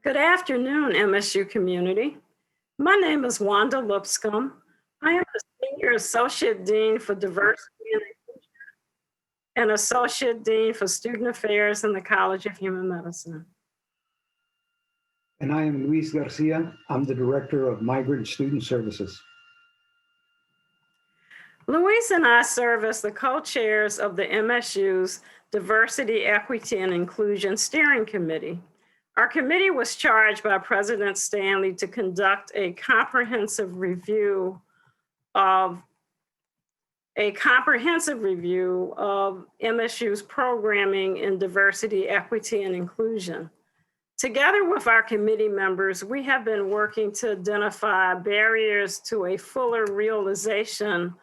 Good afternoon, MSU community. My name is Wanda Lipscomb. I am the Senior Associate Dean for Diversity and Inclusion and Associate Dean for Student Affairs in the College of Human Medicine. And I am Luis Garcia. I'm the Director of Migrant Student Services. Luis and I serve as the co-chairs of the MSU's Diversity, Equity, and Inclusion Steering Committee. Our committee was charged by President Stanley to conduct a comprehensive review of MSU's programming in diversity, equity, and inclusion. Together with our committee members, we have been working to identify barriers to a fuller realization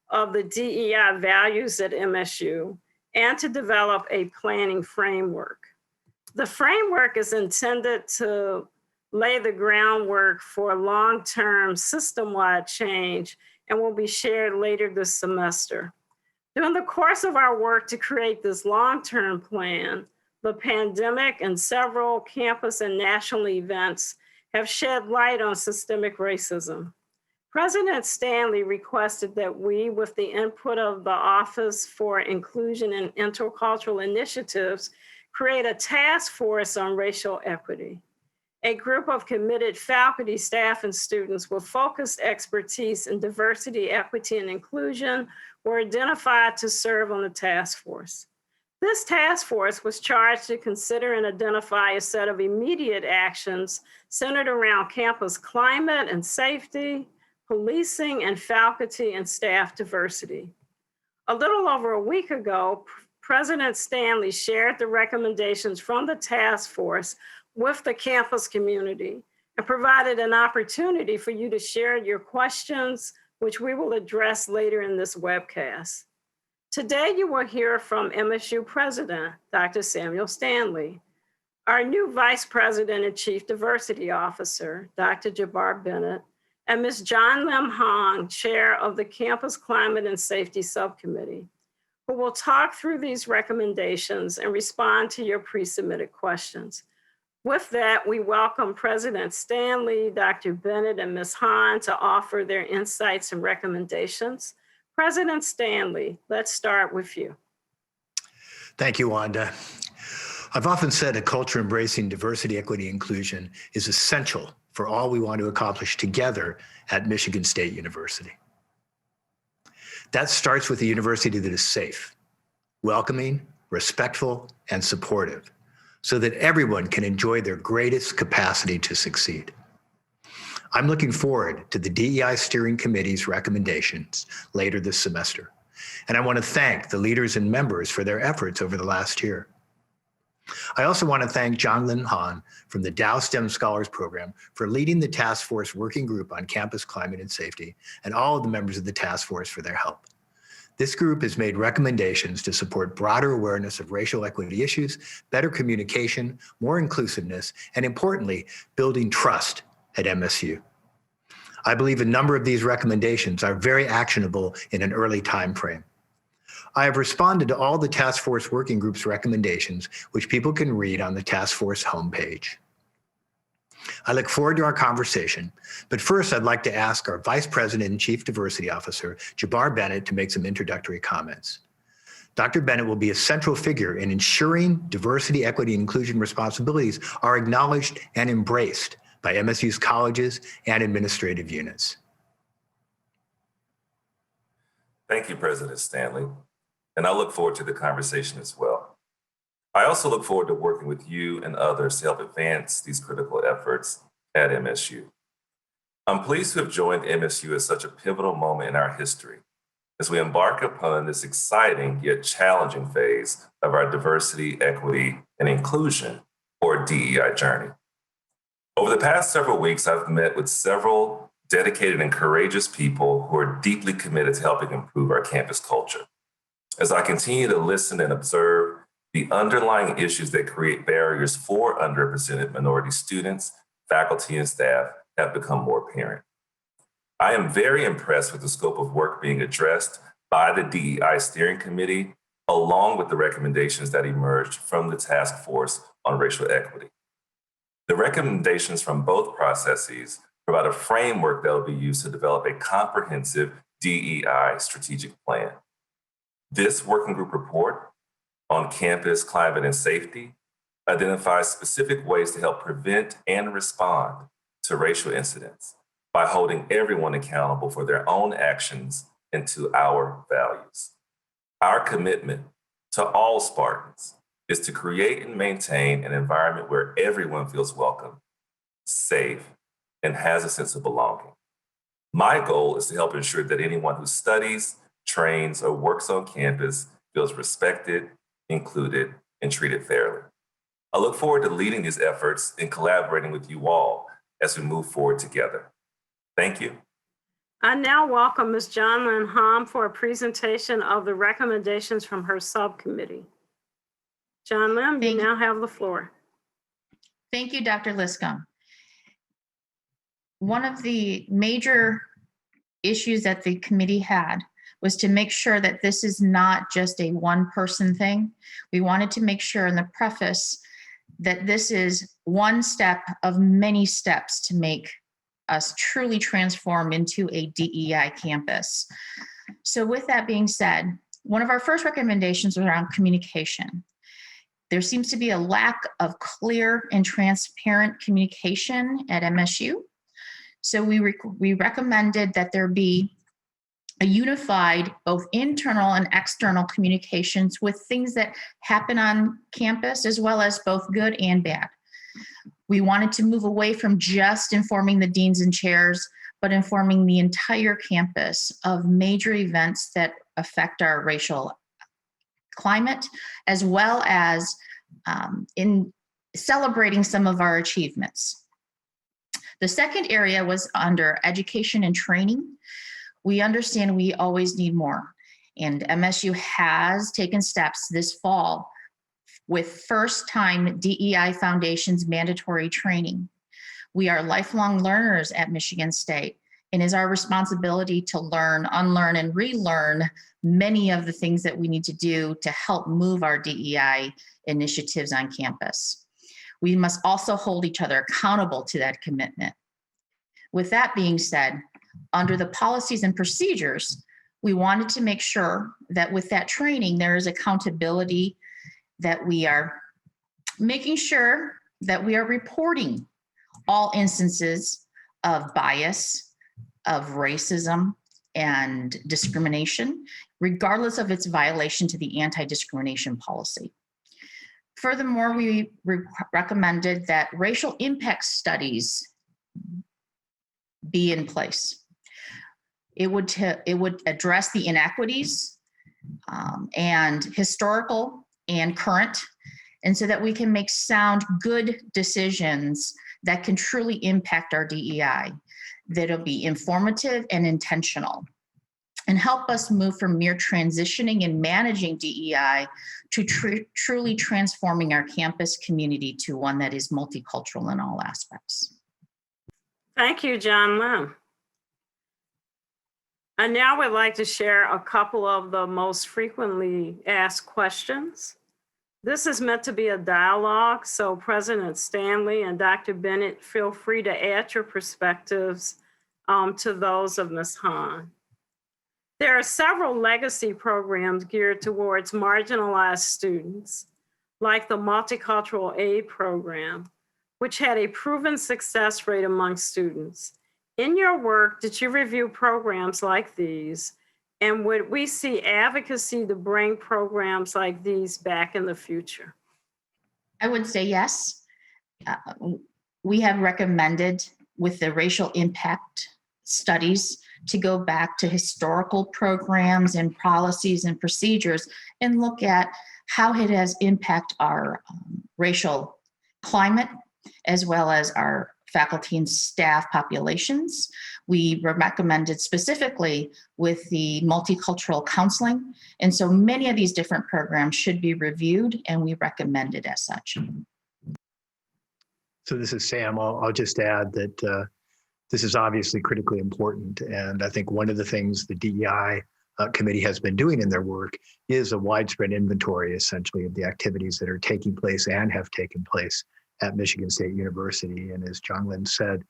of the DEI values at MSU and to develop a planning framework. The framework is intended to lay the groundwork for long-term system-wide change and will be shared later this semester. During the course of our work to create this long-term plan, the pandemic and several campus and national events have shed light on systemic racism. President Stanley requested that we, with the input of the Office for Inclusion and Intercultural Initiatives, create a task force on racial equity. A group of committed faculty, staff, and students with focused expertise in diversity, equity, and inclusion were identified to serve on the task force. This task force was charged to consider and identify a set of immediate actions centered around campus climate and safety, policing, and faculty and staff diversity. A little over a week ago, President Stanley shared the recommendations from the task force with the campus community and provided an opportunity for you to share your questions, which we will address later in this webcast. Today, you will hear from MSU President, Dr. Samuel Stanley, our new Vice President and Chief Diversity Officer, Dr. Jabbar Bennett, and Ms. Jonglim, Chair of the Campus Climate and Safety Subcommittee, who will talk through these recommendations and respond to your pre-submitted questions. With that, we welcome President Stanley, Dr. Bennett, and Ms. Hahn to offer their insights and recommendations. President Stanley, let's start with you. Thank you, Wanda. I've often said a culture embracing diversity, equity, and inclusion is essential for all we want to accomplish together at Michigan State University. That starts with a university that is safe, welcoming, respectful, and supportive, so that everyone can enjoy their greatest capacity to succeed. I'm looking forward to the DEI Steering Committee's recommendations later this semester, and I want to thank the leaders and members for their efforts over the last year. I also want to thank Jonglim from the Dow STEM Scholars Program for leading the task force working group on campus climate and safety, and all of the members of the task force for their help. This group has made recommendations to support broader awareness of racial equity issues, better communication, more inclusiveness, and importantly, building trust at MSU. I believe a number of these recommendations are very actionable in an early time frame. I have responded to all the task force working group's recommendations, which people can read on the task force homepage. I look forward to our conversation, but first I'd like to ask our Vice President and Chief Diversity Officer, Jabbar Bennett, to make some introductory comments. Dr. Bennett will be a central figure in ensuring diversity, equity, and inclusion responsibilities are acknowledged and embraced by MSU's colleges and administrative units. Thank you, President Stanley, and I look forward to the conversation as well. I also look forward to working with you and others to help advance these critical efforts at MSU. I'm pleased to have joined MSU at such a pivotal moment in our history as we embark upon this exciting yet challenging phase of our diversity, equity, and inclusion, or DEI journey. Over the past several weeks, I've met with several dedicated and courageous people who are deeply committed to helping improve our campus culture. As I continue to listen and observe, the underlying issues that create barriers for underrepresented minority students, faculty, and staff have become more apparent. I am very impressed with the scope of work being addressed by the DEI Steering Committee, along with the recommendations that emerged from the Task Force on Racial Equity. The recommendations from both processes provide a framework that will be used to develop a comprehensive DEI strategic plan. This working group report on campus climate and safety identifies specific ways to help prevent and respond to racial incidents by holding everyone accountable for their own actions and to our values. Our commitment to all Spartans is to create and maintain an environment where everyone feels welcome, safe, and has a sense of belonging. My goal is to help ensure that anyone who studies, trains, or works on campus feels respected, included, and treated fairly. I look forward to leading these efforts and collaborating with you all as we move forward together. Thank you. I now welcome Ms. Jonglim for a presentation of the recommendations from her subcommittee. Jonglim, you now have the floor. Thank you, Dr. Lipscomb. One of the major issues that the committee had was to make sure that this is not just a one-person thing. We wanted to make sure in the preface that this is one step of many steps to make us truly transform into a DEI campus. So with that being said, one of our first recommendations was around communication. There seems to be a lack of clear and transparent communication at MSU. So we recommended that there be a unified, both internal and external communications with things that happen on campus, as well as both good and bad. We wanted to move away from just informing the deans and chairs, but informing the entire campus of major events that affect our racial climate, as well as in celebrating some of our achievements. The second area was under education and training. We understand we always need more, and MSU has taken steps this fall with first-time DEI Foundation's mandatory training. We are lifelong learners at Michigan State, and it is our responsibility to learn, unlearn, and relearn many of the things that we need to do to help move our DEI initiatives on campus. We must also hold each other accountable to that commitment. With that being said, under the policies and procedures, we wanted to make sure that with that training, there is accountability, that we are making sure that we are reporting all instances of bias, of racism, and discrimination, regardless of its violation to the anti-discrimination policy. Furthermore, we recommended that racial impact studies be in place. It would address the inequities and historical and current, and so that we can make sound, good decisions that can truly impact our DEI, that'll be informative and intentional, and help us move from mere transitioning and managing DEI to truly transforming our campus community to one that is multicultural in all aspects. Thank you, Jonglim. I now would like to share a couple of the most frequently asked questions. This is meant to be a dialogue, so President Stanley and Dr. Bennett, feel free to add your perspectives to those of Ms. Hahn. There are several legacy programs geared towards marginalized students, like the Multicultural Aid Program, which had a proven success rate among students. In your work, did you review programs like these? And would we see advocacy to bring programs like these back in the future? I would say yes. We have recommended with the racial impact studies to go back to historical programs and policies and procedures and look at how it has impacted our racial climate, as well as our faculty and staff populations. We recommended specifically with the multicultural counseling. And so many of these different programs should be reviewed, and we recommend it as such. So this is Sam. I'll just add that this is obviously critically important. And I think one of the things the DEI committee has been doing in their work is a widespread inventory, essentially, of the activities that are taking place and have taken place at Michigan State University. And as Jonglim said,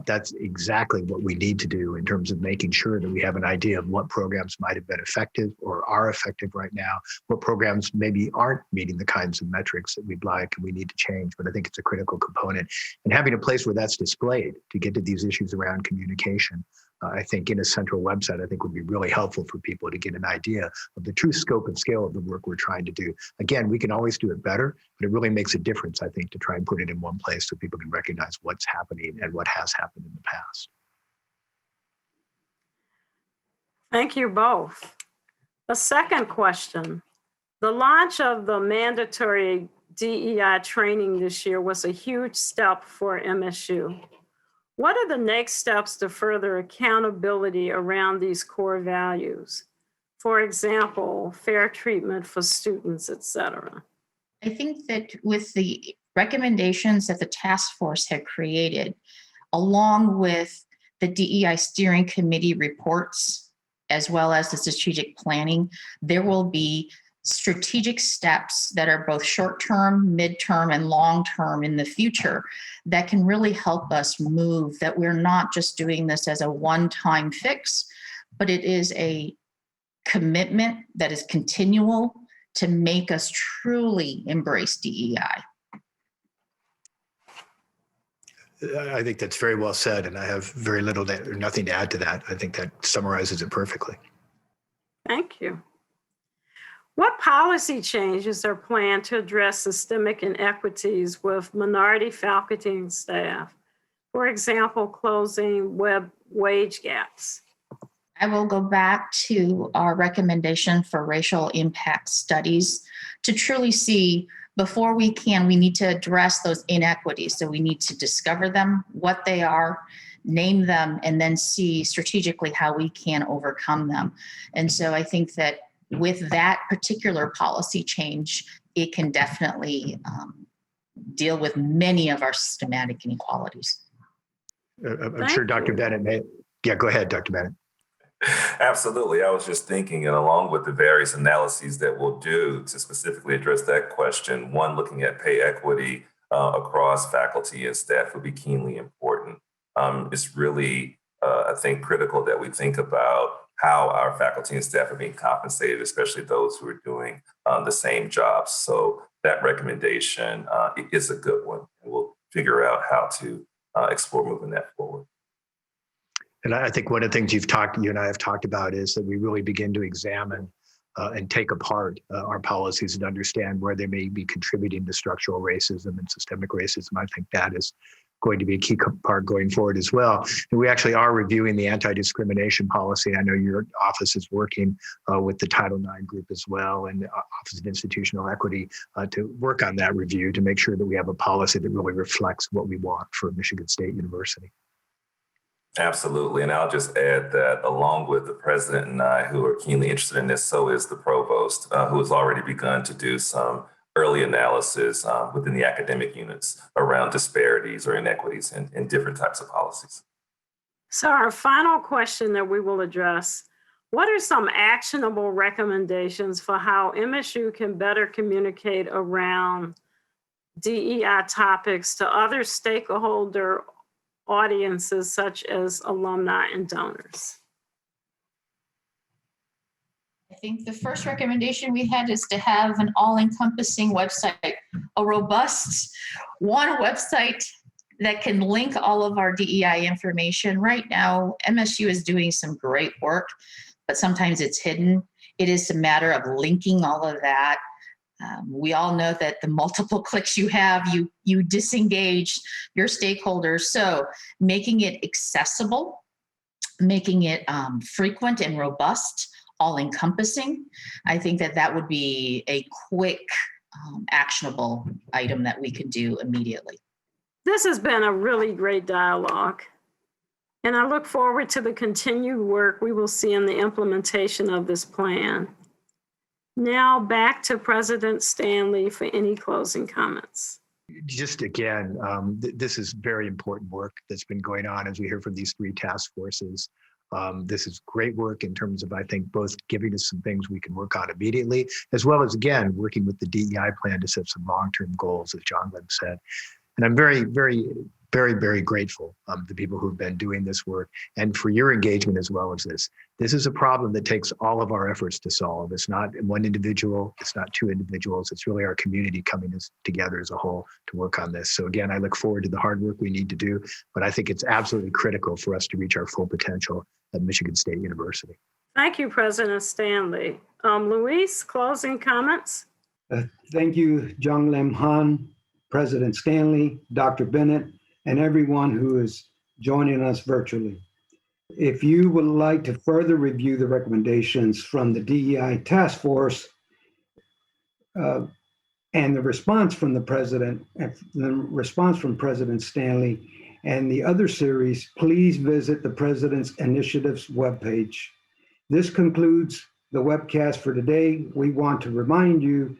that's exactly what we need to do in terms of making sure that we have an idea of what programs might have been effective or are effective right now, what programs maybe aren't meeting the kinds of metrics that we'd like and we need to change. But I think it's a critical component. And having a place where that's displayed to get to these issues around communication, I think in a central website, I think would be really helpful for people to get an idea of the true scope and scale of the work we're trying to do. Again, we can always do it better, but it really makes a difference, I think, to try and put it in one place so people can recognize what's happening and what has happened in the past. Thank you both. A second question. The launch of the mandatory DEI training this year was a huge step for MSU. What are the next steps to further accountability around these core values? For example, fair treatment for students, et cetera. I think that with the recommendations that the task force had created, along with the DEI steering committee reports, as well as the strategic planning, there will be strategic steps that are both short-term, mid-term, and long-term in the future that can really help us move, that we're not just doing this as a one-time fix, but it is a commitment that is continual to make us truly embrace DEI. I think that's very well said, and I have very little or nothing to add to that. I think that summarizes it perfectly. Thank you. What policy changes are planned to address systemic inequities with minority faculty and staff? For example, closing wage gaps. I will go back to our recommendation for racial impact studies to truly see before we need to address those inequities. So we need to discover them, what they are, name them, and then see strategically how we can overcome them. And so I think that with that particular policy change, it can definitely deal with many of our systematic inequalities. I'm sure Dr. Bennett may. Yeah, go ahead, Dr. Bennett. Absolutely. I was just thinking, and along with the various analyses that we'll do to specifically address that question, one, looking at pay equity across faculty and staff would be keenly important. It's really, I think, critical that we think about how our faculty and staff are being compensated, especially those who are doing the same jobs. So that recommendation is a good one. And we'll figure out how to explore moving that forward. And I think one of the things you and I have talked about is that we really begin to examine and take apart our policies and understand where they may be contributing to structural racism and systemic racism. I think that is going to be a key part going forward as well. And we actually are reviewing the anti-discrimination policy. I know your office is working with the Title IX group as well and the Office of Institutional Equity to work on that review to make sure that we have a policy that really reflects what we want for Michigan State University. Absolutely. And I'll just add that along with the president and I, who are keenly interested in this, so is the provost, who has already begun to do some early analysis within the academic units around disparities or inequities in different types of policies. So our final question that we will address, what are some actionable recommendations for how MSU can better communicate around DEI topics to other stakeholder audiences such as alumni and donors? I think the first recommendation we had is to have an all-encompassing website, a robust one website that can link all of our DEI information. Right now, MSU is doing some great work, but sometimes it's hidden. It is a matter of linking all of that. We all know that the multiple clicks you have, you disengage your stakeholders. So making it accessible, making it frequent and robust, all-encompassing, I think that would be a quick, actionable item that we could do immediately. This has been a really great dialogue, and I look forward to the continued work we will see in the implementation of this plan. Now back to President Stanley for any closing comments. Just again, this is very important work that's been going on as we hear from these three task forces. This is great work in terms of, I think, both giving us some things we can work on immediately, as well as, again, working with the DEI plan to set some long-term goals, as Jonglim said. And I'm very, very, very, very grateful to the people who've been doing this work and for your engagement as well as this. This is a problem that takes all of our efforts to solve. It's not one individual, it's not two individuals, it's really our community coming together as a whole to work on this. So again, I look forward to the hard work we need to do, but I think it's absolutely critical for us to reach our full potential at Michigan State University. Thank you, President Stanley. Luis, closing comments? Thank you, Jonglim Han, President Stanley, Dr. Bennett, and everyone who is joining us virtually. If you would like to further review the recommendations from the DEI Task Force and the response from the President, Stanley, and the other series, please visit the President's Initiatives webpage. This concludes the webcast for today. We want to remind you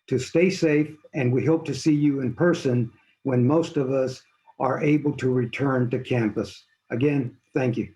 to stay safe, and we hope to see you in person when most of us are able to return to campus. Again, thank you.